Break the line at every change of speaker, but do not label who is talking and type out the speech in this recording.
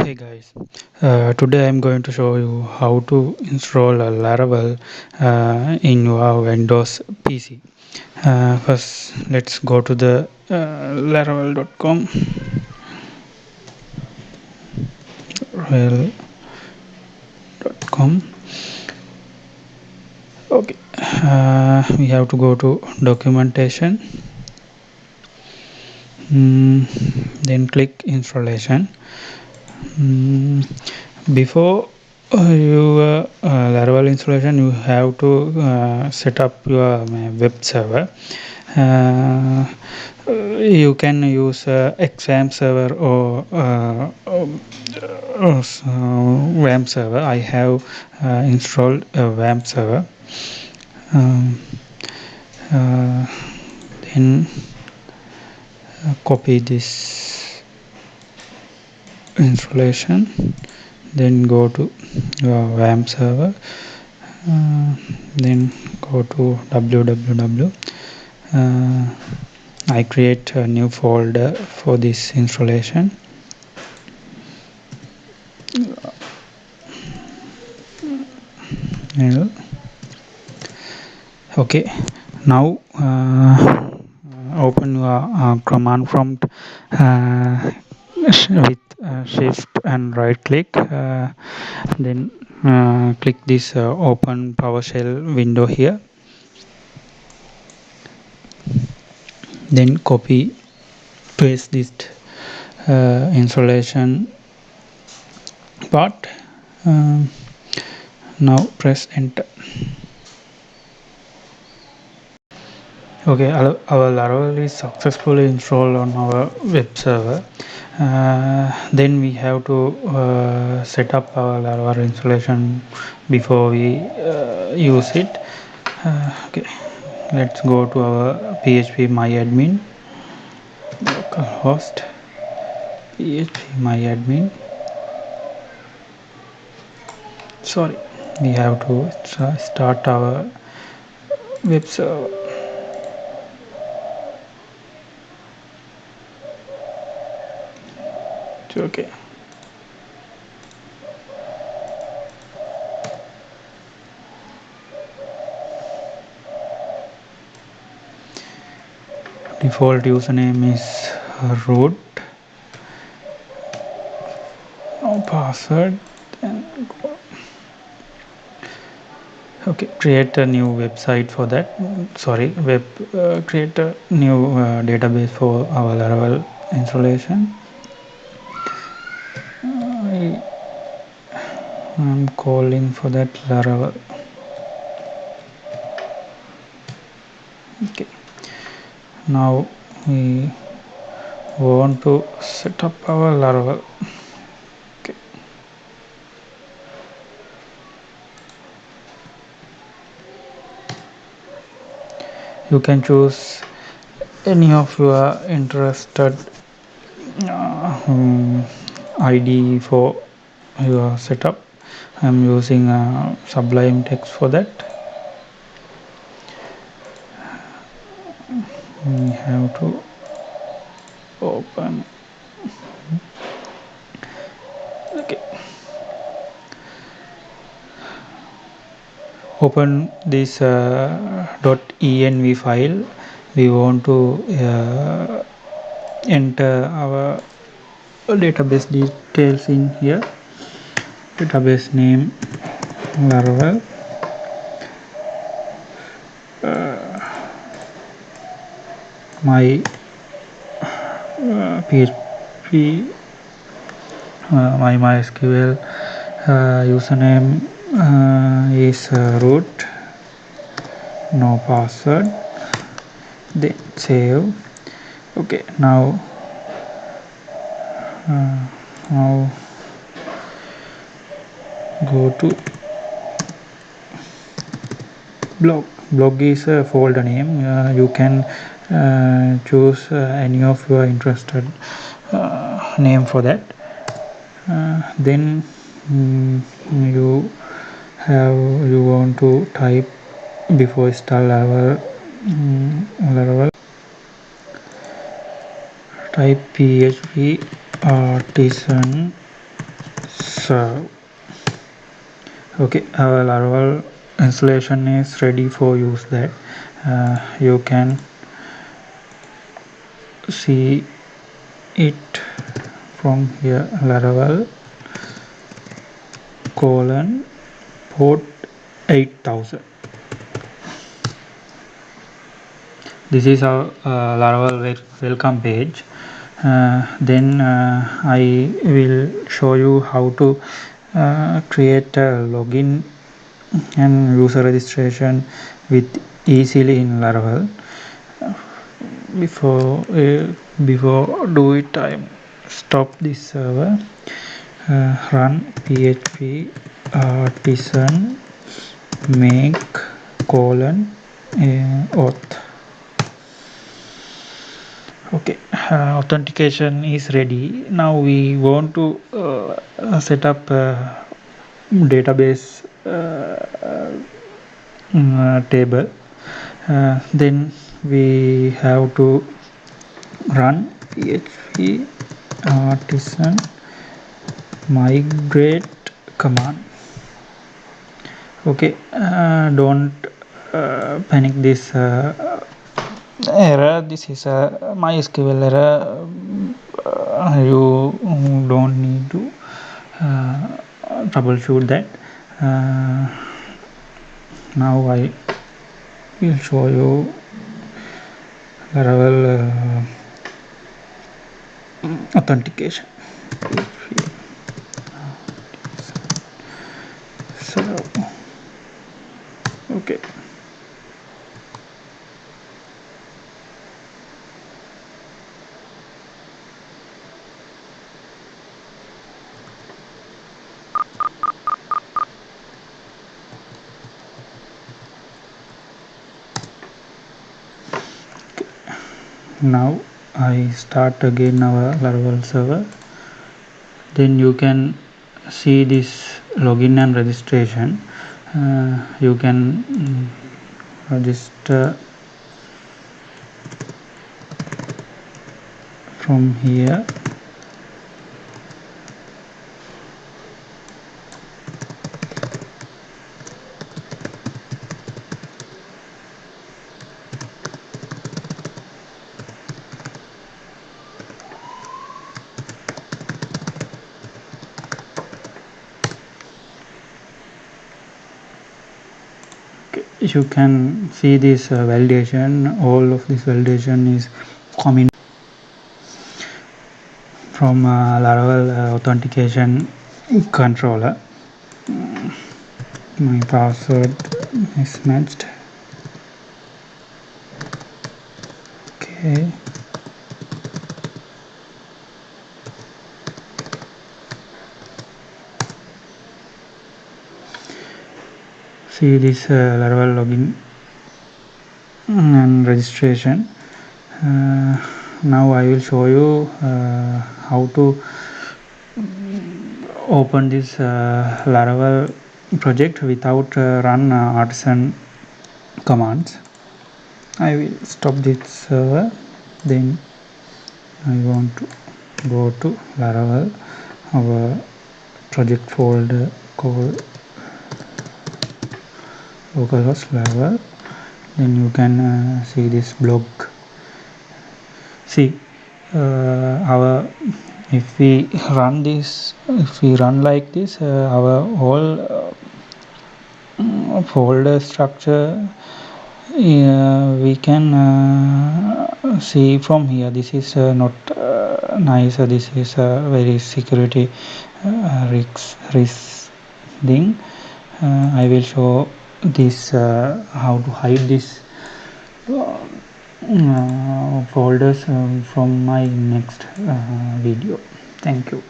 Hey guys, today I'm going to show you how to install a Laravel in your Windows PC. First, let's go to the laravel.com. Laravel.com. Okay, we have to go to documentation. Then click installation. Before your Laravel installation, you have to set up your web server. You can use XAMPP server or WAMP server. I have installed a WAMP server. Then copy this installation, then go to your WAMP server, then go to www. I create a new folder for this installation. Okay, now open your command prompt with shift and right click, then click this open PowerShell window here, then copy paste this installation part. Now press enter. Okay, our Laravel is successfully installed on our web server. Then we have to set up our Laravel installation before we use it. Okay, let's go to our php-myadmin localhost php-myadmin. Sorry, we have to start our web server. Okay. Default username is root. No password. Okay, create a new website for that. Create a new database for our Laravel installation. I'm calling for that Laravel. Okay, now we want to set up our Laravel. Okay, you can choose any of your interested ID for your setup. I'm using Sublime Text for that. We have to open. Okay, open this .env file. We want to enter our database details in here. Database name Laravel, my PHP, my MySQL username is root, no password, then save. Okay, now go to blog is a folder name. You can choose any of your interested name for that. Then you want to type before install Laravel, type php artisan So okay, our Laravel installation is ready for use. That you can see it from here. Laravel port 8000. This is our Laravel welcome page. Then I will show you how to create a login and user registration with easily in Laravel. Before do it, I stop this server. Run php artisan make auth. Okay, authentication is ready. Now we want to set up a database table. Then we have to run php artisan migrate command. Okay, don't panic this error. This is a MySQL error. You don't need to troubleshoot that. Now I will show you Laravel authentication. So okay. Now I start again our Laravel server. Then you can see this login and registration. You can register from here. You can see this validation. All of this validation is coming from Laravel authentication controller. My password is matched. Okay. See this Laravel login and registration. Now I will show you how to open this Laravel project without run artisan commands. I will stop this server. Then I want to go to Laravel, our project folder called localhost Laravel. Then you can see this blog. See our if we run like this, our whole folder structure we can see from here. This is not nice. This is a very security risk thing. I will show this how to hide this folders from my next video. Thank you.